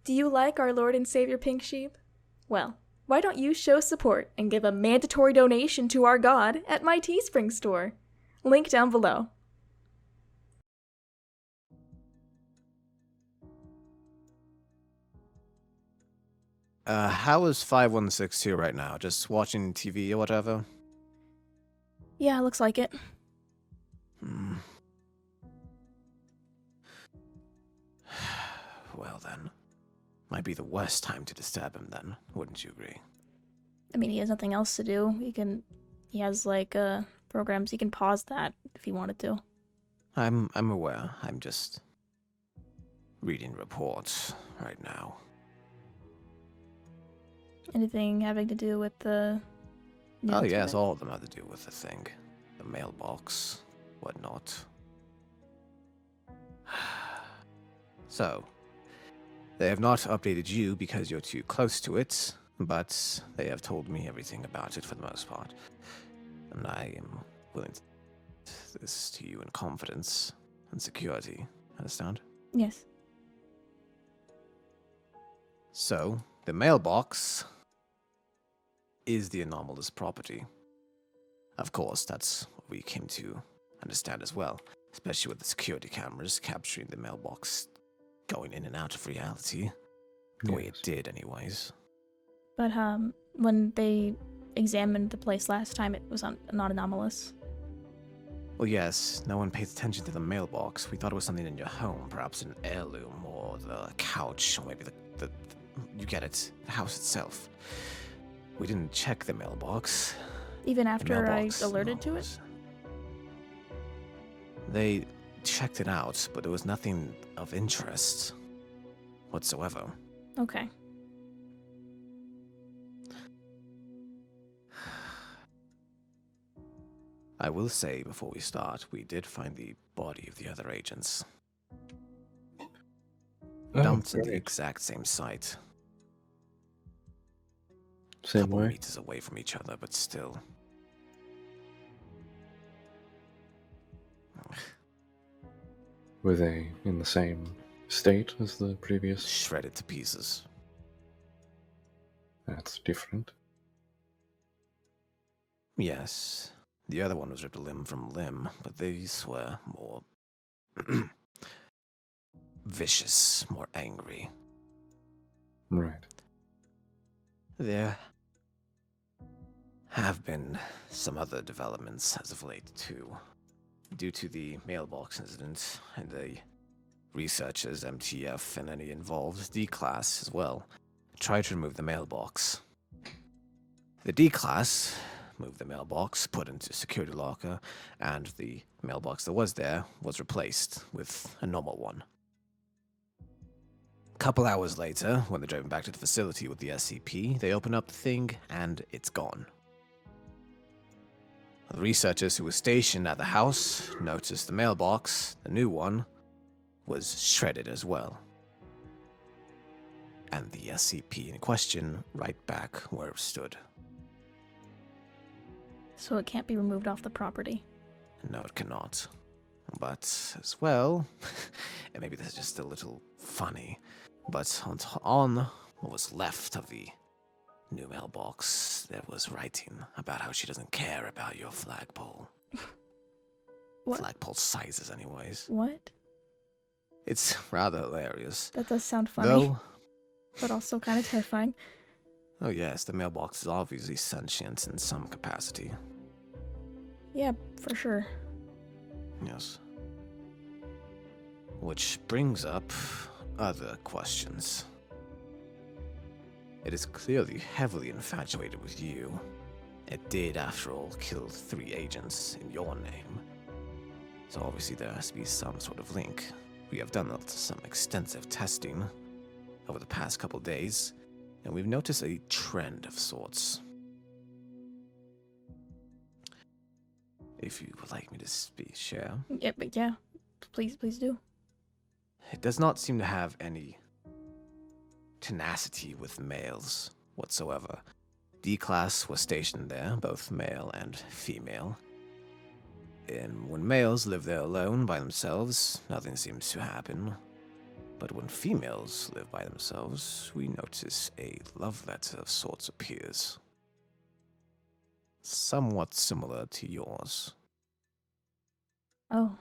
Do you like our Lord and Savior Pink Sheep? Well, why don't you show support and give a mandatory donation to our God at my Teespring store? Link down below. How is 5162 right now? Just watching TV or whatever? Yeah, looks like it. Well then. Might be the worst time to disturb him then, wouldn't you agree? I mean, he has nothing else to do. He has programs. He can pause that if he wanted to. I'm aware. I'm just reading reports right now. Anything having to do with the... Oh yes, all of them have to do with the thing. The mailbox, whatnot. So, they have not updated you because you're too close to it, but they have told me everything about it for the most part. And I am willing to say this to you in confidence and security. Understand? Yes. So, the mailbox is the anomalous property. Of course, that's what we came to understand as well, especially with the security cameras capturing the mailbox going in and out of reality, the way it did anyways. But when they examined the place last time, it was not anomalous. Well, yes, no one pays attention to the mailbox. We thought it was something in your home, perhaps an heirloom, or the couch, or maybe the you get it, the house itself. We didn't check the mailbox. Even after I alerted to it? They checked it out, but there was nothing of interest whatsoever. Okay. I will say before we start, we did find the body of the other agents. Dumped at the exact same site. Same Couple way? meters away from each other, but still. Were they in the same state as the previous? Shredded to pieces. That's different. Yes. The other one was ripped limb from limb, but these were more vicious, more angry. Right. There have been some other developments as of late, too. Due to the mailbox incident and the researchers, MTF, and any involved D-Class as well tried to remove the mailbox. The D-Class moved the mailbox, put into security locker, and the mailbox that was there was replaced with a normal one. A couple hours later, when they're driving back to the facility with the SCP, they open up the thing and it's gone. The researchers who were stationed at the house noticed the mailbox, the new one, was shredded as well. And the SCP in question right back where it stood. So it can't be removed off the property. No, it cannot. But as well, and maybe this is just a little funny, but on what was left of the new mailbox, there was writing about how she doesn't care about your flagpole. What? Flagpole sizes, anyways. What? It's rather hilarious. That does sound funny, Though, but also kind of terrifying. oh yes, the mailbox is obviously sentient in some capacity. Yeah, for sure. Yes. Which brings up other questions. It is clearly heavily infatuated with you. It did, after all, kill 3 agents in your name. So obviously there has to be some sort of link. We have done some extensive testing over the past couple days, and we've noticed a trend of sorts. If you would like me to share. Yeah, but yeah, please do. It does not seem to have any tenacity with males whatsoever. D-Class was stationed there, both male and female. And when males live there alone by themselves, nothing seems to happen. But when females live by themselves, we notice a love letter of sorts appears. Somewhat similar to yours. Oh.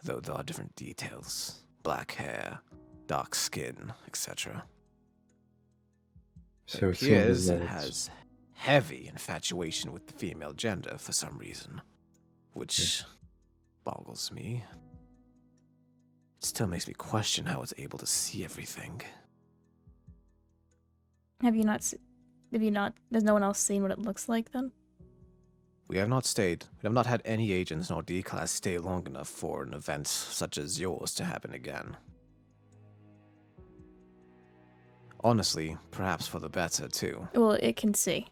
Though there are different details. Black hair, dark skin, etc. So It it seems appears as though it it's... has heavy infatuation with the female gender for some reason. Which boggles me. It still makes me question how it's able to see everything. Have you not, has no one else seen what it looks like then? We have not had any agents nor D-Class stay long enough for an event such as yours to happen again. Honestly, perhaps for the better, too. Well, it can see.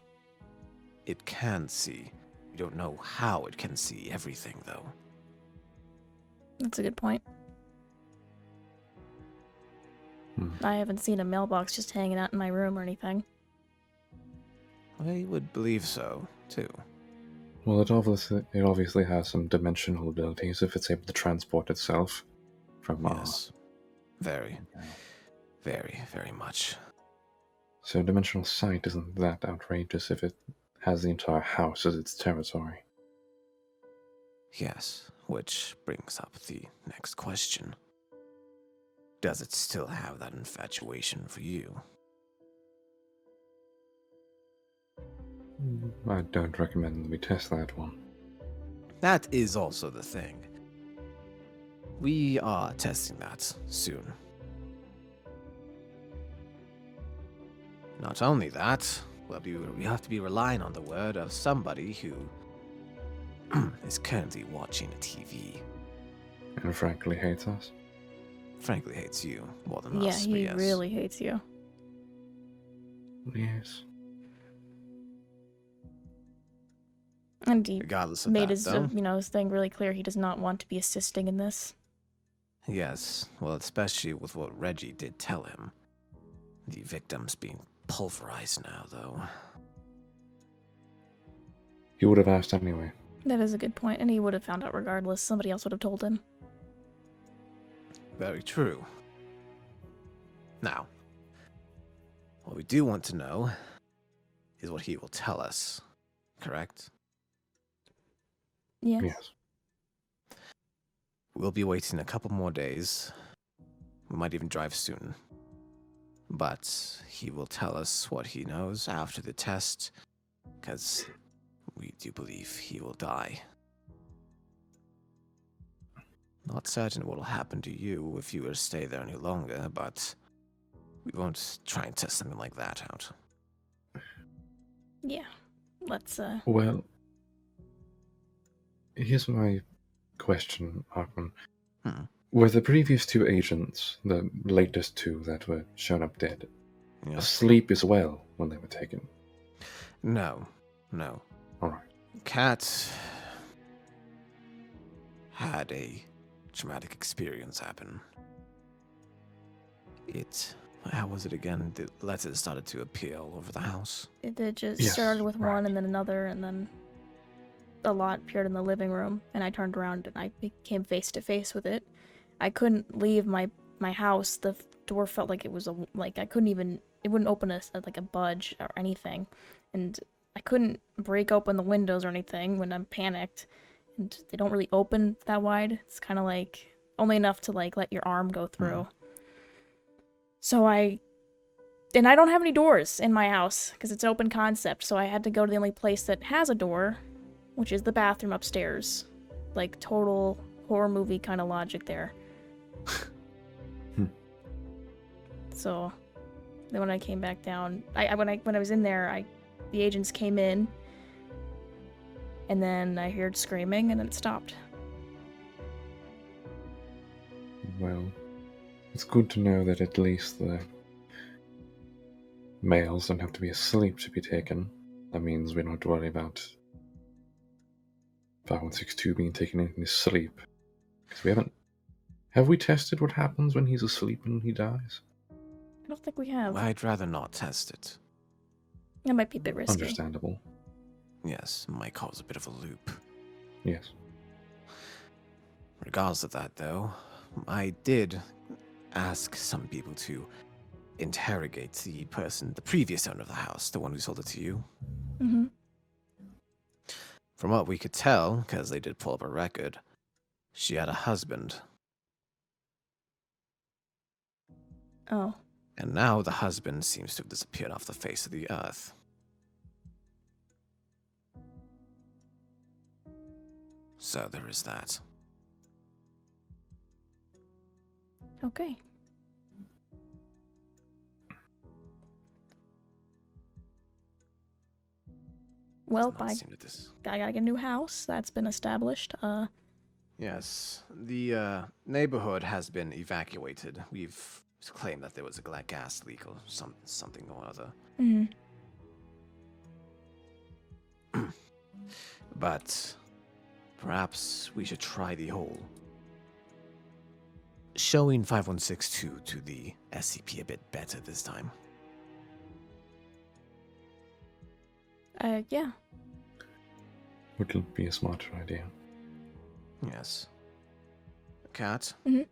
It can see. We don't know how it can see everything, though. That's a good point. Hmm. I haven't seen a mailbox just hanging out in my room or anything. I would believe so, too. Well, it obviously has some dimensional abilities if it's able to transport itself from Yes. Very, very much. So dimensional sight isn't that outrageous if it has the entire house as its territory. Yes, which brings up the next question. Does it still have that infatuation for you? I don't recommend that we test that one. That is also the thing. We are testing that soon. Not only that, we have to be relying on the word of somebody who is currently watching a TV. And frankly hates us. Frankly hates you more than Yeah, us, but he yes. really hates you. Yes. And he Regardless of made that, his, though. his thing really clear. He does not want to be assisting in this. Yes, well, especially with what Reggie did tell him. The victim's being pulverized now, though. He would have asked anyway. That is a good point, and he would have found out regardless. Somebody else would have told him. Very true. Now, what we do want to know is what he will tell us, correct? Yes. Yes. We'll be waiting a couple more days. We might even drive soon. But he will tell us what he knows after the test, because we do believe he will die. Not certain what will happen to you if you were to stay there any longer, but we won't try and test something like that out. Yeah. Let's, Well, here's my question, Arkman. Were the previous two agents, the latest two that were shown up dead, Yeah. asleep as well when they were taken? No. Alright. Kat had a traumatic experience happen. How was it again? The letters started to appear all over the house. it just Yes, started with right. one and then another, and then a lot appeared in the living room, and I turned around and I became face to face with it. I couldn't leave my house. The door felt like it was I couldn't even, it wouldn't open like a budge or anything, and I couldn't break open the windows or anything when I'm panicked, and they don't really open that wide. It's kind of like only enough to like let your arm go through. So I don't have any doors in my house because it's open concept, so I had to go to the only place that has a door, which is the bathroom upstairs. Like total horror movie kind of logic there. So then when I came back down, when I was in there, the agents came in, and then I heard screaming, and then it stopped. Well, it's good to know that at least the males don't have to be asleep to be taken. That means we don't have to worry about 5162 being taken in his sleep. Because we haven't... Have we tested what happens when he's asleep and he dies? I don't think we have. I'd rather not test it. That might be a bit risky. Understandable. Yes, it might cause a bit of a loop. Yes. Regardless of that, though, I did ask some people to interrogate the previous owner of the house, the one who sold it to you. Mm-hmm. From what we could tell, because they did pull up a record, she had a husband. Oh. And now the husband seems to have disappeared off the face of the earth. So there is that. Okay. Well, I gotta get a new house. That's been established. Yes, the neighborhood has been evacuated. We've claimed that there was a gas leak or something or other. Mm-hmm. But perhaps we should try the whole showing 5162 to the SCP a bit better this time. Yeah. Would be a smarter idea. Yes. Kat? Mm-hmm.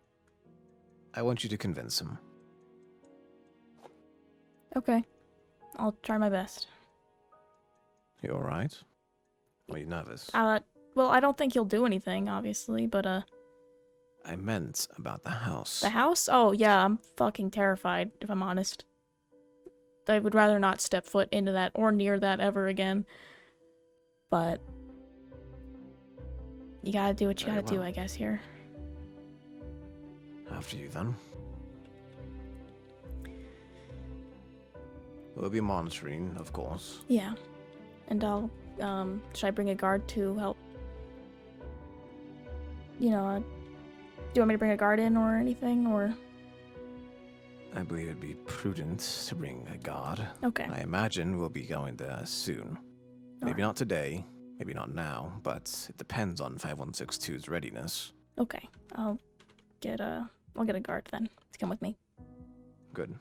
I want you to convince him. Okay. I'll try my best. You alright? Are you nervous? Well, I don't think he'll do anything, obviously, but, I meant about the house. The house? Oh, yeah, I'm fucking terrified, if I'm honest. I would rather not step foot into that or near that ever again. But you gotta do what you gotta do, I guess, here. After you, then. We'll be monitoring, of course. Yeah. And I'll, should I bring a guard to help? You know, do you want me to bring a guard in or anything, or? I believe it'd be prudent to bring a guard. Okay. I imagine we'll be going there soon. Maybe not today, maybe not now, but it depends on 5162's readiness. Okay. I'll get a guard then to come with me. Good.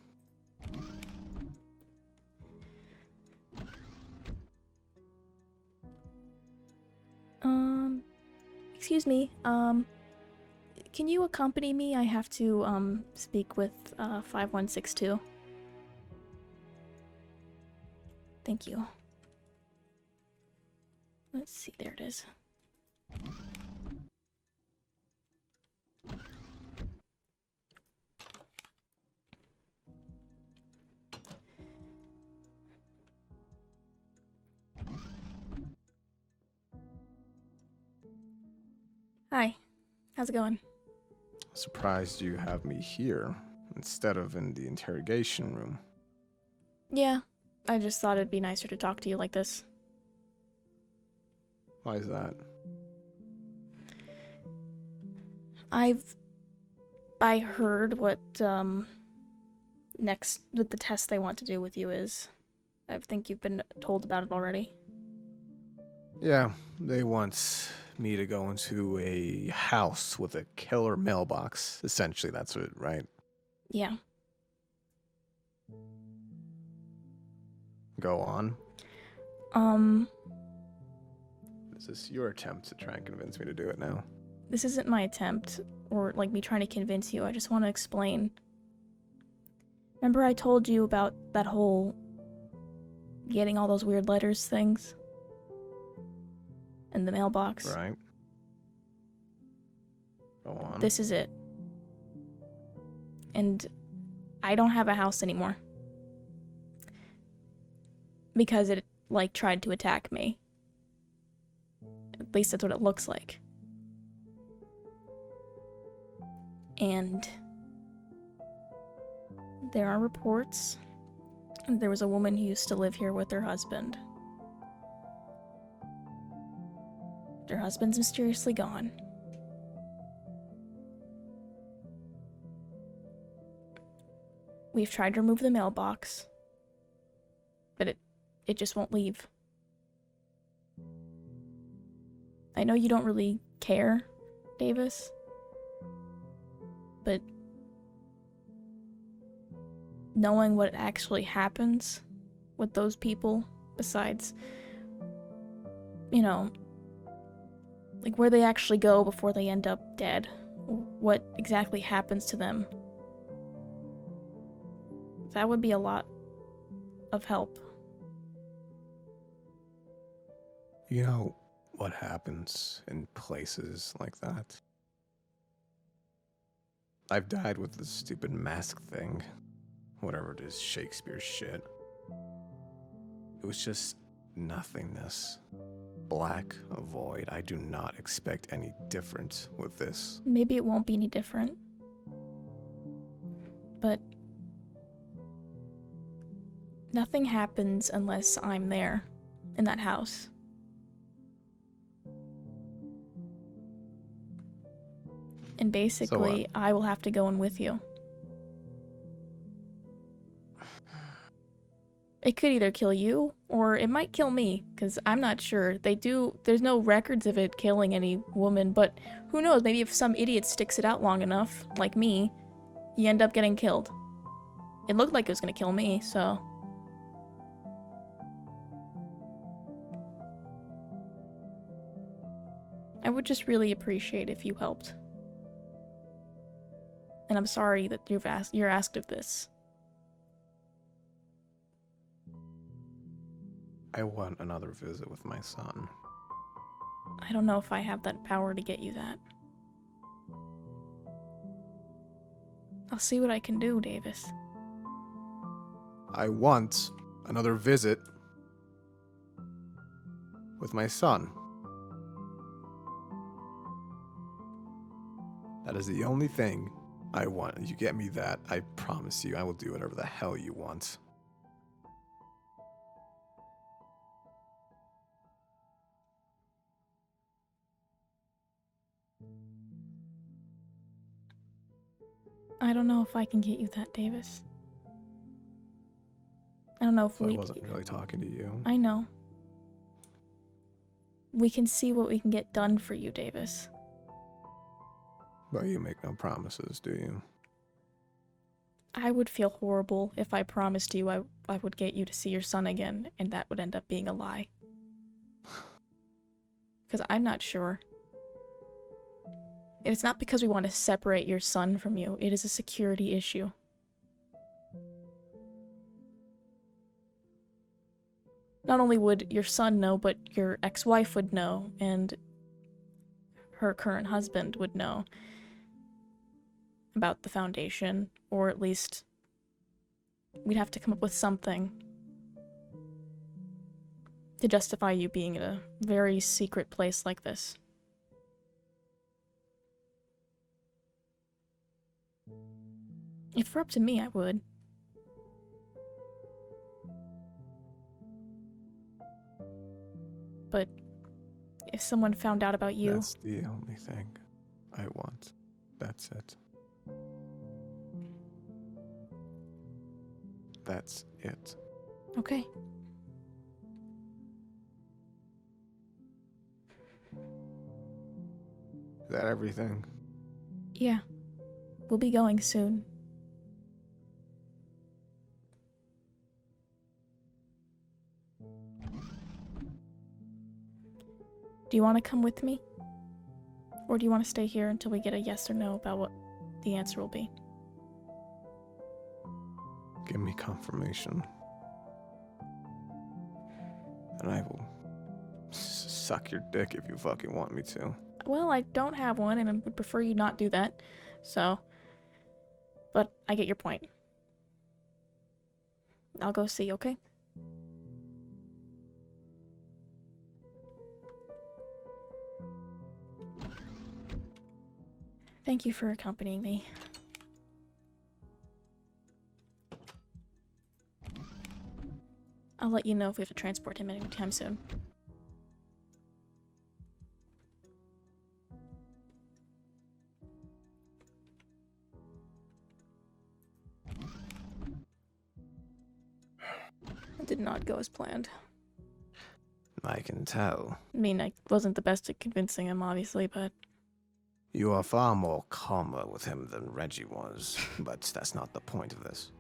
Excuse me, can you accompany me? I have to, speak with, 5162. Thank you. Let's see, there it is. Hi. How's it going? Surprised you have me here instead of in the interrogation room. Yeah, I just thought it'd be nicer to talk to you like this. Why is that? I heard what, next, with the test they want to do with you is. I think you've been told about it already. Yeah, they want me to go into a house with a killer mailbox. Essentially, that's it, right? Yeah. Go on. Is this your attempt to try and convince me to do it now? This isn't my attempt, or like me trying to convince you. I just want to explain. Remember I told you about that whole getting all those weird letters things? In the mailbox. Right. Go on. This is it. And I don't have a house anymore. Because it, like, tried to attack me. At least that's what it looks like. And there are reports. There was a woman who used to live here with her husband. Her husband's mysteriously gone. We've tried to remove the mailbox, but it just won't leave. I know you don't really care, Davis, but knowing what actually happens with those people, besides, you know, like where they actually go before they end up dead, what exactly happens to them. That would be a lot of help. You know what happens in places like that? I've died with this stupid mask thing. Whatever it is, Shakespeare shit. It was just nothingness. Black, a void. I do not expect any different with this. Maybe it won't be any different. But nothing happens unless I'm there in that house. And basically, I will have to go in with you. It could either kill you, or it might kill me, because I'm not sure. There's no records of it killing any woman, but who knows, maybe if some idiot sticks it out long enough, like me, you end up getting killed. It looked like it was gonna kill me, so... I would just really appreciate if you helped. And I'm sorry that you're asked of this. I want another visit with my son. I don't know if I have that power to get you that. I'll see what I can do, Davis. I want another visit with my son. That is the only thing I want. You get me that, I promise you I will do whatever the hell you want. I don't know if I can get you that, Davis. I don't know if I wasn't really talking to you. I know. We can see what we can get done for you, Davis. But you make no promises, do you? I would feel horrible if I promised you I would get you to see your son again, and that would end up being a lie. Because I'm not sure. It's not because we want to separate your son from you. It is a security issue. Not only would your son know, but your ex-wife would know, and her current husband would know about the Foundation, or at least we'd have to come up with something to justify you being in a very secret place like this. If it were up to me, I would. But if someone found out about you... That's the only thing I want. That's it. That's it. Okay. Is that everything? Yeah. We'll be going soon. Do you want to come with me? Or do you want to stay here until we get a yes or no about what the answer will be? Give me confirmation. And I will suck your dick if you fucking want me to. Well, I don't have one, and I would prefer you not do that. So... But I get your point. I'll go see, okay? Thank you for accompanying me. I'll let you know if we have to transport him anytime soon. It did not go as planned. I can tell. I mean, I wasn't the best at convincing him, obviously, but... You are far more calmer with him than Reggie was, but that's not the point of this.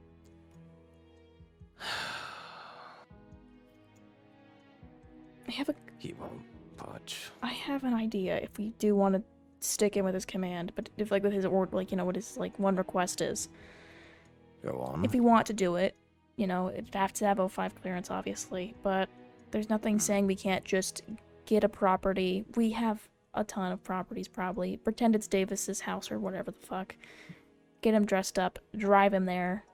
He won't budge. I have an idea if we do want to sticking with his command, but if like with his order, like, you know, what his like one request is. Go on. If you want to do it, you know, it'd have to have O5 clearance, obviously, but there's nothing saying we can't just get a property. We have a ton of properties, probably. Pretend it's Davis's house or whatever the fuck. Get him dressed up, drive him there,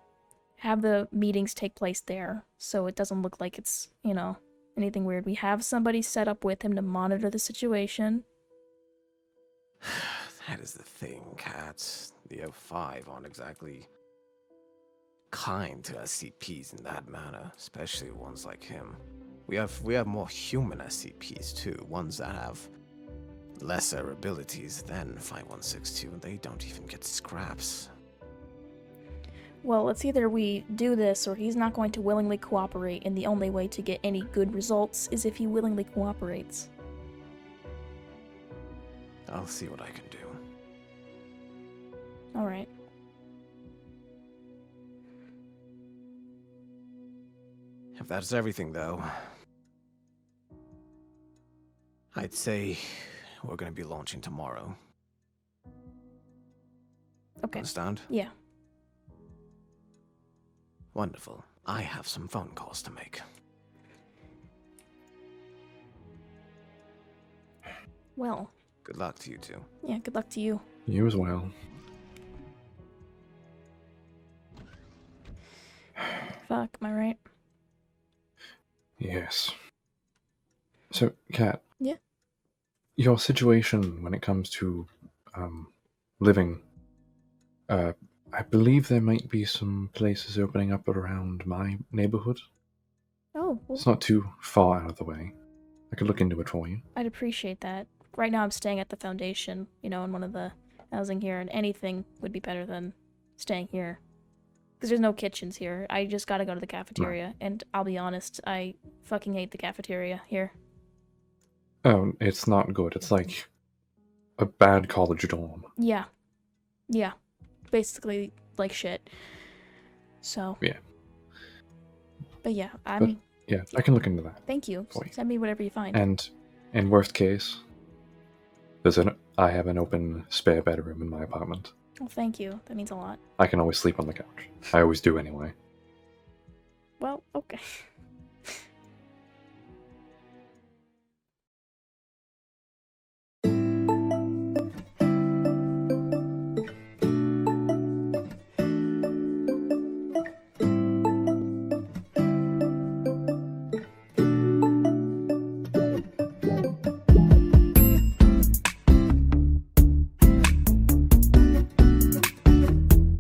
have the meetings take place there, so it doesn't look like it's, you know, anything weird. We have somebody set up with him to monitor the situation. That is the thing, Kat. The O5 aren't exactly kind to SCPs in that manner, especially ones like him. We have more human SCPs too, ones that have lesser abilities than 5162, and they don't even get scraps. Well, it's either we do this or he's not going to willingly cooperate, and the only way to get any good results is if he willingly cooperates. I'll see what I can do. Alright. If that's everything, though, I'd say we're gonna be launching tomorrow. Okay. Understand? Yeah. Wonderful. I have some phone calls to make. Well. Good luck to you two. Yeah, good luck to you. You as well. Fuck, am I right? Yes. So, Kat. Yeah? Your situation when it comes to living, I believe there might be some places opening up around my neighborhood. Oh, well, It's not too far out of the way. I could look into it for you. I'd appreciate that. Right now I'm staying at the Foundation, you know, in one of the housing here, and anything would be better than staying here. Because there's no kitchens here. I just gotta go to the cafeteria, and I'll be honest, I fucking hate the cafeteria here. Oh, it's not good. It's like a bad college dorm. Yeah. Yeah. Basically, like shit. So. Yeah. But yeah, Yeah, I can look into that. Thank you. For you. Send me whatever you find. And in worst case, I have an open spare bedroom in my apartment. Well, thank you. That means a lot. I can always sleep on the couch. I always do anyway. Well, okay.